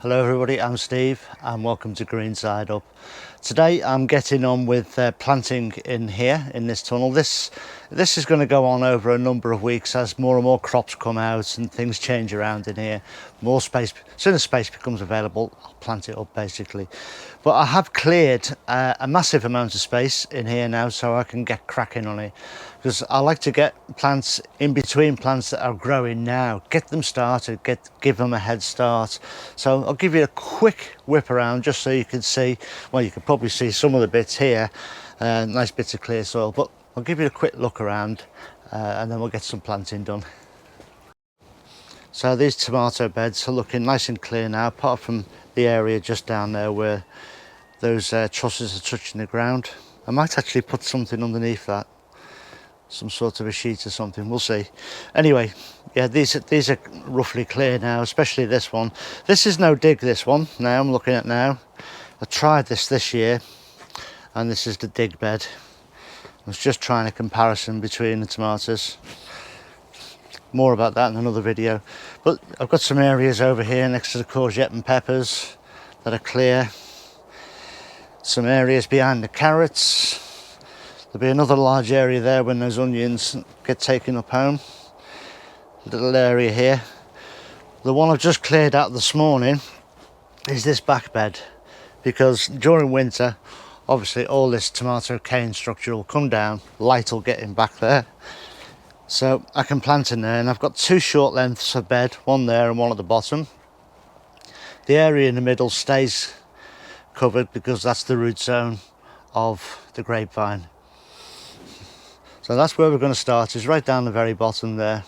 Hello everybody, I'm Steve and welcome to Green Side Up. Today I'm getting on with planting in here in this tunnel. This is going to go on over a number of weeks as more and more crops come out and things change around in here. More space, as soon as space becomes available, I'll plant it up basically. But I have cleared a massive amount of space in here now so I can get cracking on it, because I like to get plants in between plants that are growing now, get them started, give them a head start. So I'll give you a quick whip around just so you can see, well, you can probably see some of the bits here, nice bits of clear soil, but I'll give you a quick look around and then we'll get some planting done. So these tomato beds are looking nice and clear now, apart from the area just down there where those trusses are touching the ground. I might actually put something underneath that, some sort of a sheet or something, we'll see. Anyway, yeah, these are roughly clear now, especially this one. This is no dig, this one, now I'm looking at now. I tried this year, and this is the dig bed. I was just trying a comparison between the tomatoes. More about that in another video. But I've got some areas over here next to the courgette and peppers that are clear. Some areas behind the carrots. There'll be another large area there when those onions get taken up home. A little area here. The one I've just cleared out this morning is this back bed, because during winter, obviously all this tomato cane structure will come down, light will get in back there. So I can plant in there, and I've got two short lengths of bed, one there and one at the bottom. The area in the middle stays covered because that's the root zone of the grapevine. So that's where we're going to start, is right down the very bottom there.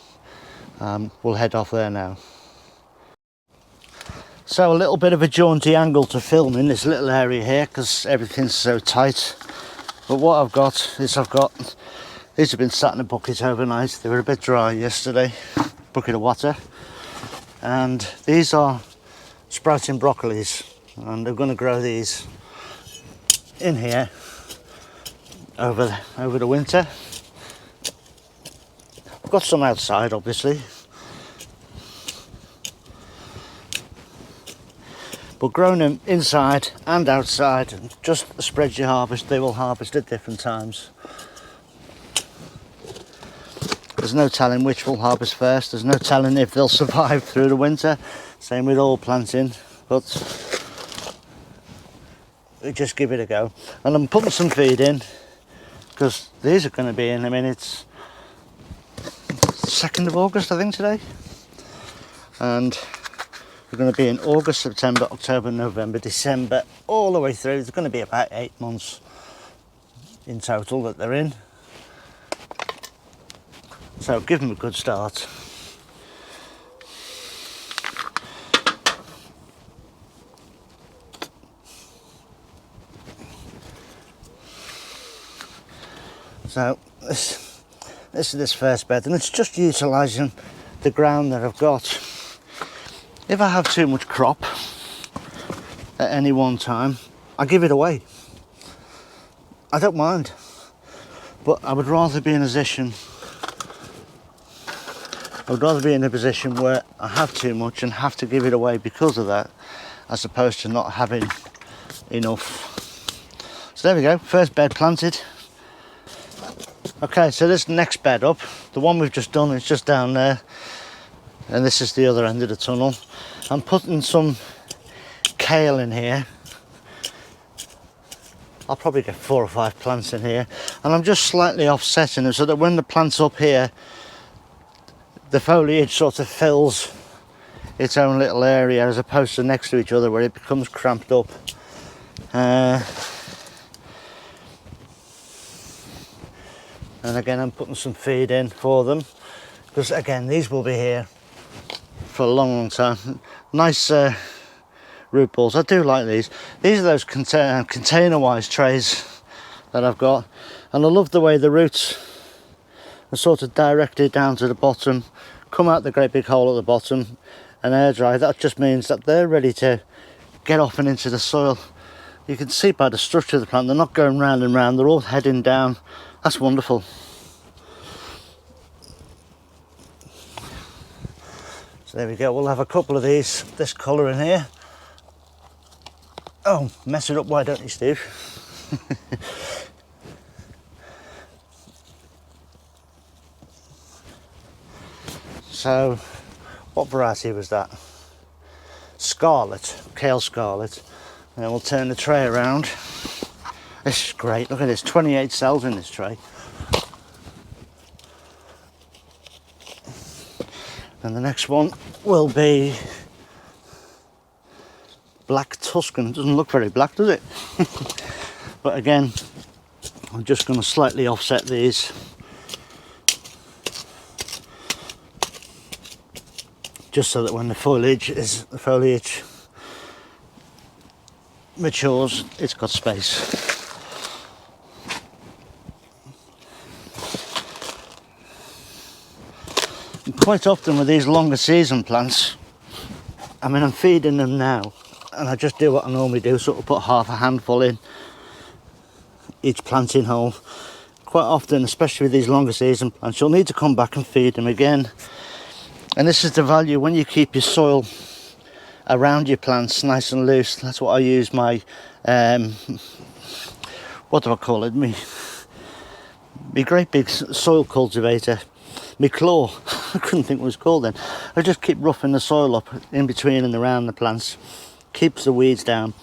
We'll head off there now. So a little bit of a jaunty angle to film in this little area here because everything's so tight. But what I've got is these have been sat in a bucket overnight. They were a bit dry yesterday, bucket of water. And these are sprouting broccolis, and they're going to grow these in here over the winter. I've got some outside, obviously, but growing them inside and outside, and just spread your harvest. They will harvest at different times. There's no telling which will harvest first. There's no telling if they'll survive through the winter. Same with all planting, but we just give it a go. And I'm putting some feed in because these are going to be in. I mean, it's 2nd of August, I think, today, and we're going to be in August, September, October, November, December, all the way through. It's going to be about 8 months in total that they're in. So give them a good start. So this is this first bed, and it's just utilising the ground that I've got. If I have too much crop at any one time, I give it away. I don't mind, but I would rather be in a position where I have too much and have to give it away because of that, as opposed to not having enough. So there we go, first bed planted. Okay, so this next bed up, the one we've just done, is just down there, and this is the other end of the tunnel. I'm putting some kale in here. I'll probably get 4 or 5 plants in here, and I'm just slightly offsetting them so that when the plant's up here, the foliage sort of fills its own little area, as opposed to next to each other where it becomes cramped up. And again, I'm putting some feed in for them, because again, these will be here for a long time. Nice root balls. I do like these. These are those container-wise trays that I've got, and I love the way the roots are sort of directed down to the bottom, come out the great big hole at the bottom, and air dry. That just means that they're ready to get off and into the soil. You can see by the structure of the plant, they're not going round and round, they're all heading down. That's wonderful. So there we go, we'll have a couple of these, this colour in here, Oh, mess it up, why don't you, Steve? So, what variety was that? Scarlet, kale scarlet. And we'll turn the tray around. This is great, look at this, 28 cells in this tray. And the next one will be black Tuscan. Doesn't look very black, does it? But again, I'm just going to slightly offset these. Just so that when the foliage matures, it's got space. And quite often with these longer season plants, I mean, I'm feeding them now, and I just do what I normally do, sort of put half a handful in each planting hole. Quite often, especially with these longer season plants, you'll need to come back and feed them again. And this is the value when you keep your soil around your plants nice and loose. That's what I use my, what do I call it? Me great big soil cultivator, me claw. I couldn't think what it was called then. I just keep roughing the soil up in between and around the plants. Keeps the weeds down,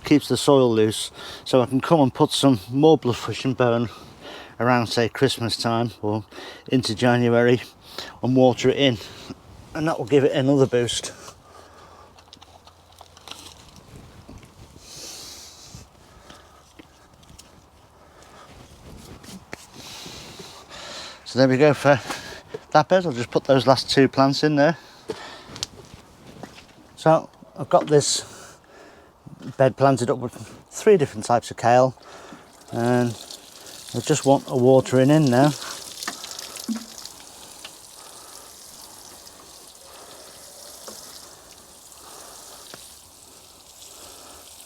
keeps the soil loose, so I can come and put some more blood, flesh and bone around, say, Christmas time or into January, and water it in, and that will give it another boost. So there we go for that bed. I'll just put those last two plants in there. So I've got this bed planted up with 3 different types of kale, and I just want a watering in now.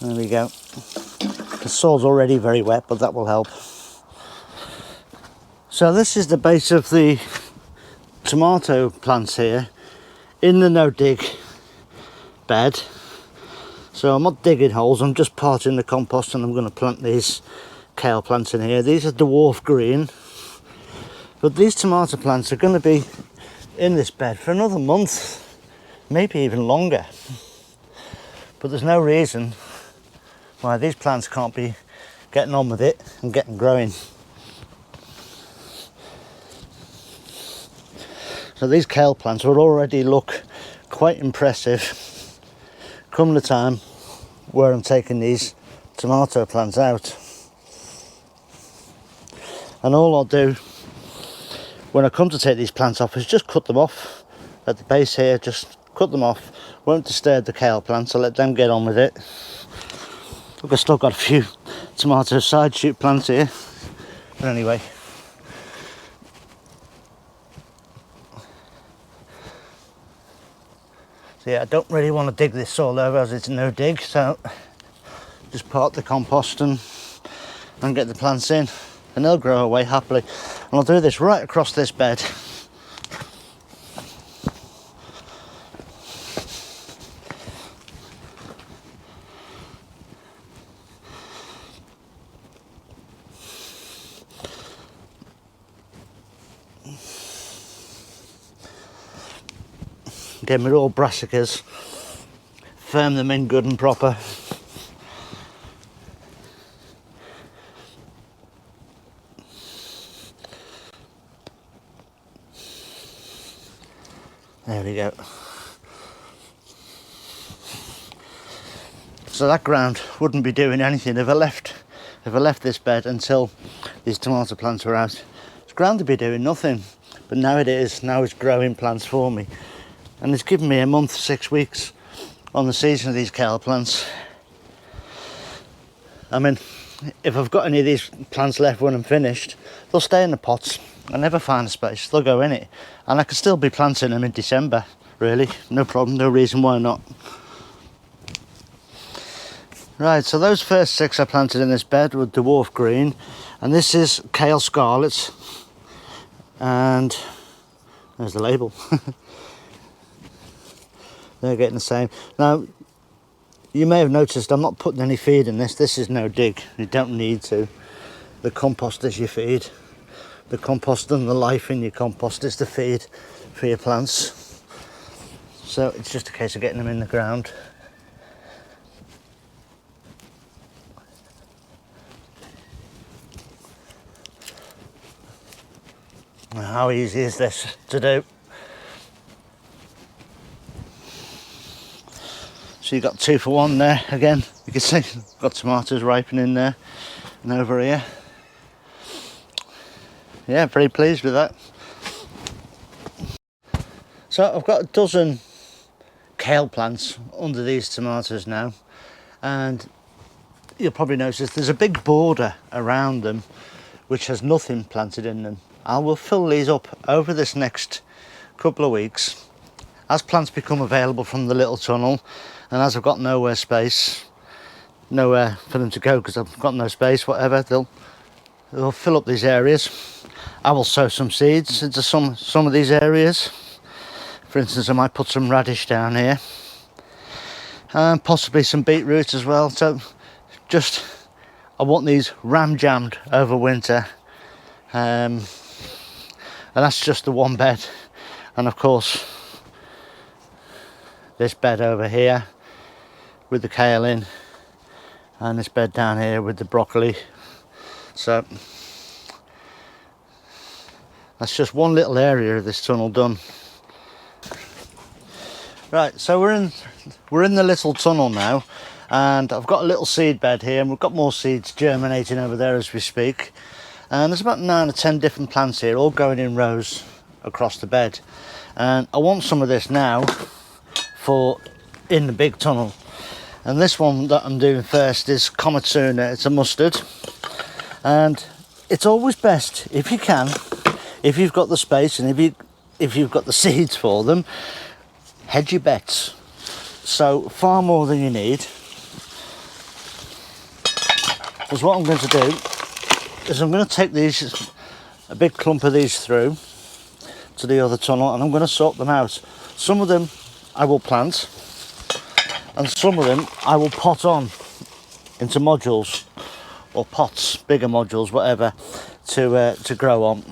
There we go. The soil's already very wet, but that will help. So this is the base of the tomato plants here in the no dig bed. So I'm not digging holes, I'm just parting the compost, and I'm going to plant these kale plants in here. These are dwarf green, but these tomato plants are going to be in this bed for another month, maybe even longer. But there's no reason why these plants can't be getting on with it and getting growing. So these kale plants will already look quite impressive come the time where I'm taking these tomato plants out. And all I'll do when I come to take these plants off is just cut them off at the base here, just cut them off. Won't disturb the kale plants, I'll let them get on with it. Look, I've still got a few tomato side shoot plants here, but anyway. So yeah, I don't really want to dig this soil over as it's no dig, so just part the compost and get the plants in, and they'll grow away happily. And I'll do this right across this bed. Get me all brassicas, firm them in good and proper. There we go. So that ground wouldn't be doing anything if I left this bed until these tomato plants were out. This ground would be doing nothing, but now it is. Now it's growing plants for me. And it's given me a month, 6 weeks on the season of these kale plants. I mean, if I've got any of these plants left when I'm finished, they'll stay in the pots. I never find a space, they'll go in it. And I could still be planting them in December, really. No problem, no reason why not. Right, so those first 6 I planted in this bed were dwarf green. And this is kale scarlet. And there's the label. They're getting the same. Now, You may have noticed I'm not putting any feed in this. This is no dig. You don't need to. The compost is your feed. The compost and the life in your compost is the feed for your plants. So it's just a case of getting them in the ground. How easy is this to do? So you've got 2 for 1 there again. You can see I've got tomatoes ripening there and over here. Yeah, pretty pleased with that. So I've got a dozen kale plants under these tomatoes now, and you'll probably notice there's a big border around them which has nothing planted in them. I will fill these up over this next couple of weeks as plants become available from the little tunnel, and as I've got nowhere for them to go because I've got no space, whatever, they'll fill up these areas. I will sow some seeds into some of these areas. For instance, I might put some radish down here and possibly some beetroot as well. So I want these ram-jammed over winter, and that's just the one bed. And of course this bed over here with the kale in, and this bed down here with the broccoli. So that's just one little area of this tunnel done. Right, so we're in the little tunnel now, and I've got a little seed bed here, and we've got more seeds germinating over there as we speak. And there's about 9 or 10 different plants here, all going in rows across the bed. And I want some of this now for in the big tunnel. And this one that I'm doing first is Komatsuna. It's a mustard, and it's always best if you can, if you've got the space and if you've got the seeds for them, hedge your bets. So far more than you need. Because what I'm going to do is I'm going to take a big clump of these through to the other tunnel, and I'm going to sort them out. Some of them I will plant, and some of them I will pot on into modules or pots, bigger modules, whatever, to grow on.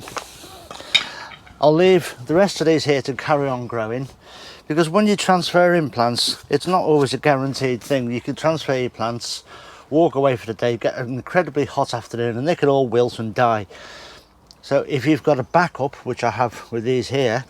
I'll leave the rest of these here to carry on growing, because when you transfer in plants, it's not always a guaranteed thing. You can transfer your plants, walk away for the day, get an incredibly hot afternoon, and they could all wilt and die. So if you've got a backup, which I have with these here,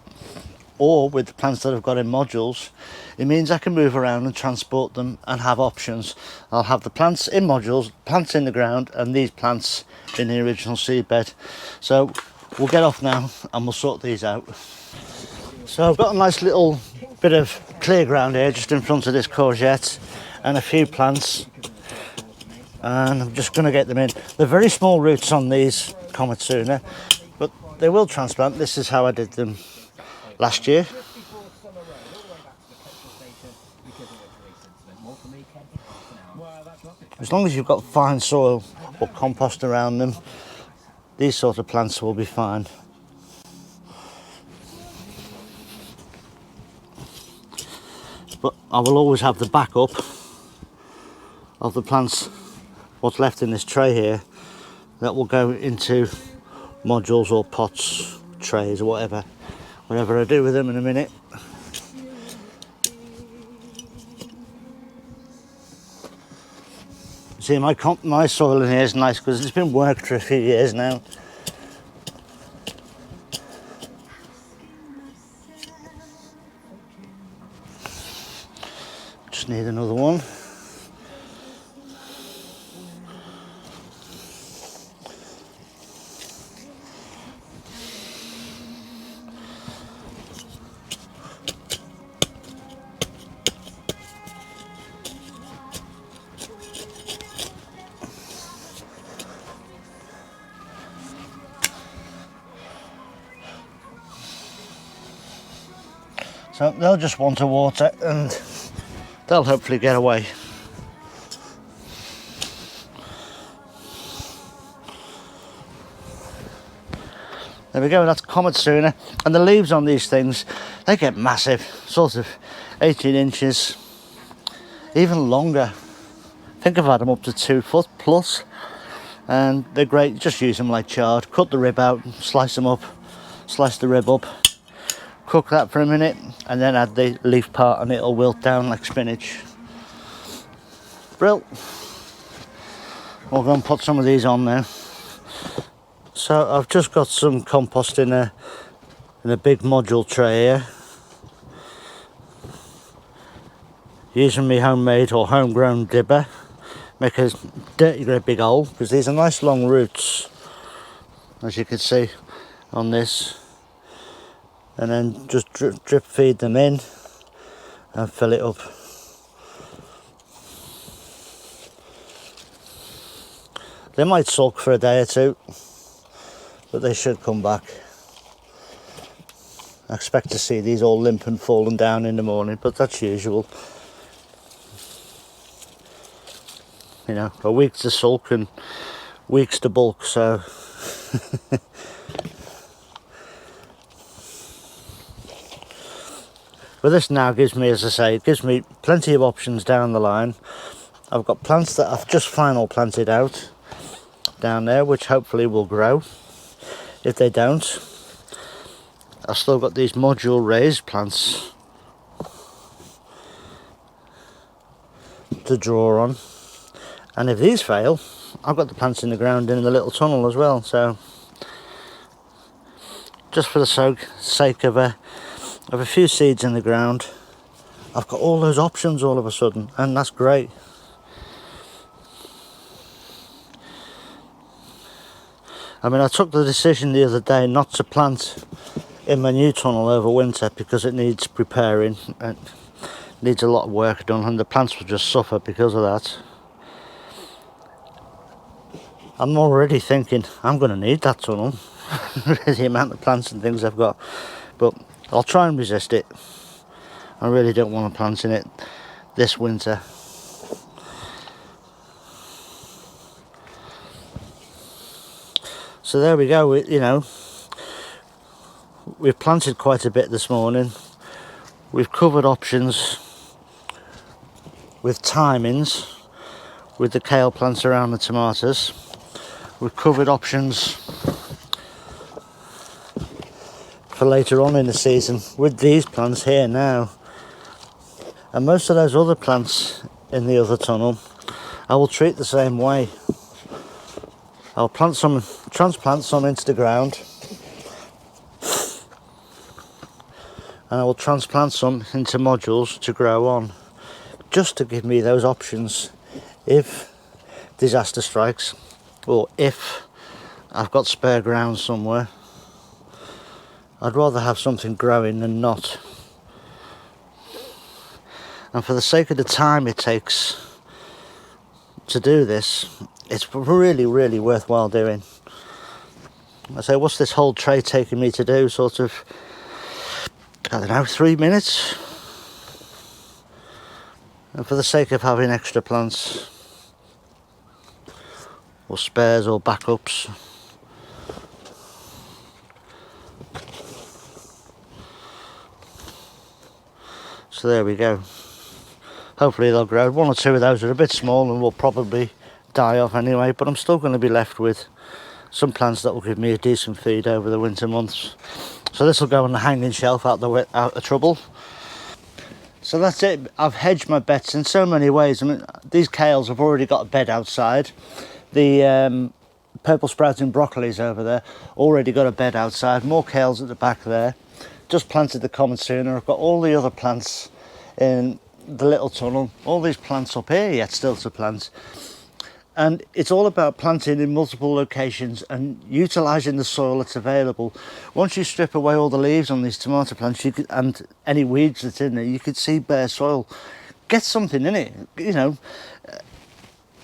or with the plants that I've got in modules, it means I can move around and transport them and have options. I'll have the plants in modules, plants in the ground, and these plants in the original seed bed. So we'll get off now and we'll sort these out. So I've got a nice little bit of clear ground here just in front of this courgette and a few plants, and I'm just going to get them in. They're very small roots on these Komatsuna, but they will transplant. This is how I did them last year. As long as you've got fine soil or compost around them, these sort of plants will be fine. But I will always have the backup of the plants, what's left in this tray here, that will go into modules or pots, trays or whatever I do with them in a minute. See, my soil in here is nice because it's been worked for a few years now. Just need another one. So they'll just want to water and they'll hopefully get away. There we go, that's Komatsuna. And the leaves on these things, they get massive, sort of 18 inches even longer. I think I've had them up to 2 foot plus, and they're great. Just use them like chard. Cut the rib out, slice them up, slice the rib up, cook that for a minute, and then add the leaf part, and it'll wilt down like spinach. Brill. We'll go and put some of these on now. So I've just got some compost in a big module tray here, using my homemade or homegrown dibber. Make a dirty great big hole, because these are nice long roots, as you can see on this, and then just drip feed them in and fill it up. They might sulk for a day or two, but they should come back. I expect to see these all limp and falling down in the morning, but that's usual. You know, a week to sulk and weeks to bulk, so but this now gives me, as I say, it gives me plenty of options down the line. I've got plants that I've just final planted out down there, which hopefully will grow. If they don't, I've still got these module raised plants to draw on. And if these fail, I've got the plants in the ground in the little tunnel as well. So just for the sake of a few seeds in the ground, I've got all those options all of a sudden, and that's great. I mean, I took the decision the other day not to plant in my new tunnel over winter because it needs preparing and needs a lot of work done, and the plants will just suffer because of that. I'm already thinking I'm going to need that tunnel the amount of plants and things I've got, but I'll try and resist it. I really don't want to plant in it this winter. So there we go. We've planted quite a bit this morning. We've covered options with timings with the kale plants around the tomatoes. We've covered options for later on in the season with these plants here now. And most of those other plants in the other tunnel I will treat the same way. I'll transplant some into the ground, and I will transplant some into modules to grow on, just to give me those options if disaster strikes, or if I've got spare ground somewhere. I'd rather have something growing than not. And for the sake of the time it takes to do this, it's really, really worthwhile doing. I say, what's this whole tray taking me to do? Sort of, I don't know, 3 minutes? And for the sake of having extra plants, or spares or backups, so there we go. Hopefully they'll grow. 1 or 2 of those are a bit small and will probably die off anyway, but I'm still going to be left with some plants that will give me a decent feed over the winter months. So this will go on the hanging shelf out of trouble. So that's it. I've hedged my bets in so many ways. I mean, these kales have already got a bed outside. The purple sprouting broccolis over there already got a bed outside. More kales at the back there. Just planted the common sooner. I've got all the other plants in the little tunnel. All these plants up here yet still to plant. And it's all about planting in multiple locations and utilising the soil that's available. Once you strip away all the leaves on these tomato plants and any weeds that's in there, you could see bare soil. Get something in it, you know.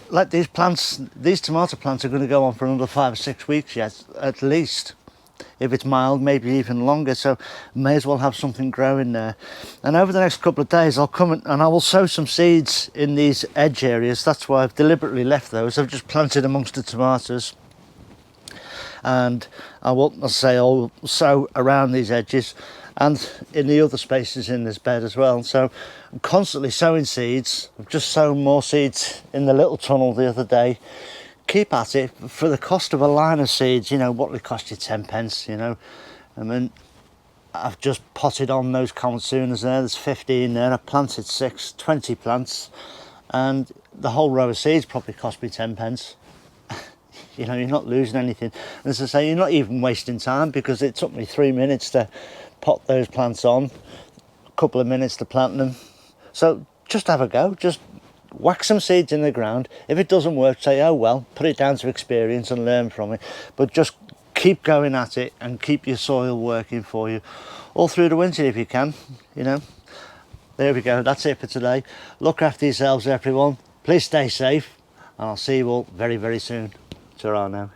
Like these plants, these tomato plants are going to go on for another 5 or 6 weeks yet, at least. If it's mild, maybe even longer, so may as well have something growing there. And over the next couple of days I'll come and I will sow some seeds in these edge areas. That's why I've deliberately left those. I've just planted amongst the tomatoes, and I'll sow around these edges, and in the other spaces in this bed as well. So I'm constantly sowing seeds. I've just sown more seeds in the little tunnel the other day. Keep at it. For the cost of a line of seeds, you know, what would it cost you? 10 pence, you know. I mean, I've just potted on those consulas there. There's 15 there. I planted 20 plants, and the whole row of seeds probably cost me 10 pence. You know, you're not losing anything. And as I say, you're not even wasting time, because it took me 3 minutes to pot those plants on, a couple of minutes to plant them. So just have a go. Just whack some seeds in the ground. If it doesn't work, say, oh well, put it down to experience and learn from it. But just keep going at it and keep your soil working for you all through the winter if you can, you know. There we go. That's it for today. Look after yourselves, everyone. Please stay safe, and I'll see you all very, very soon. Ta-ra now.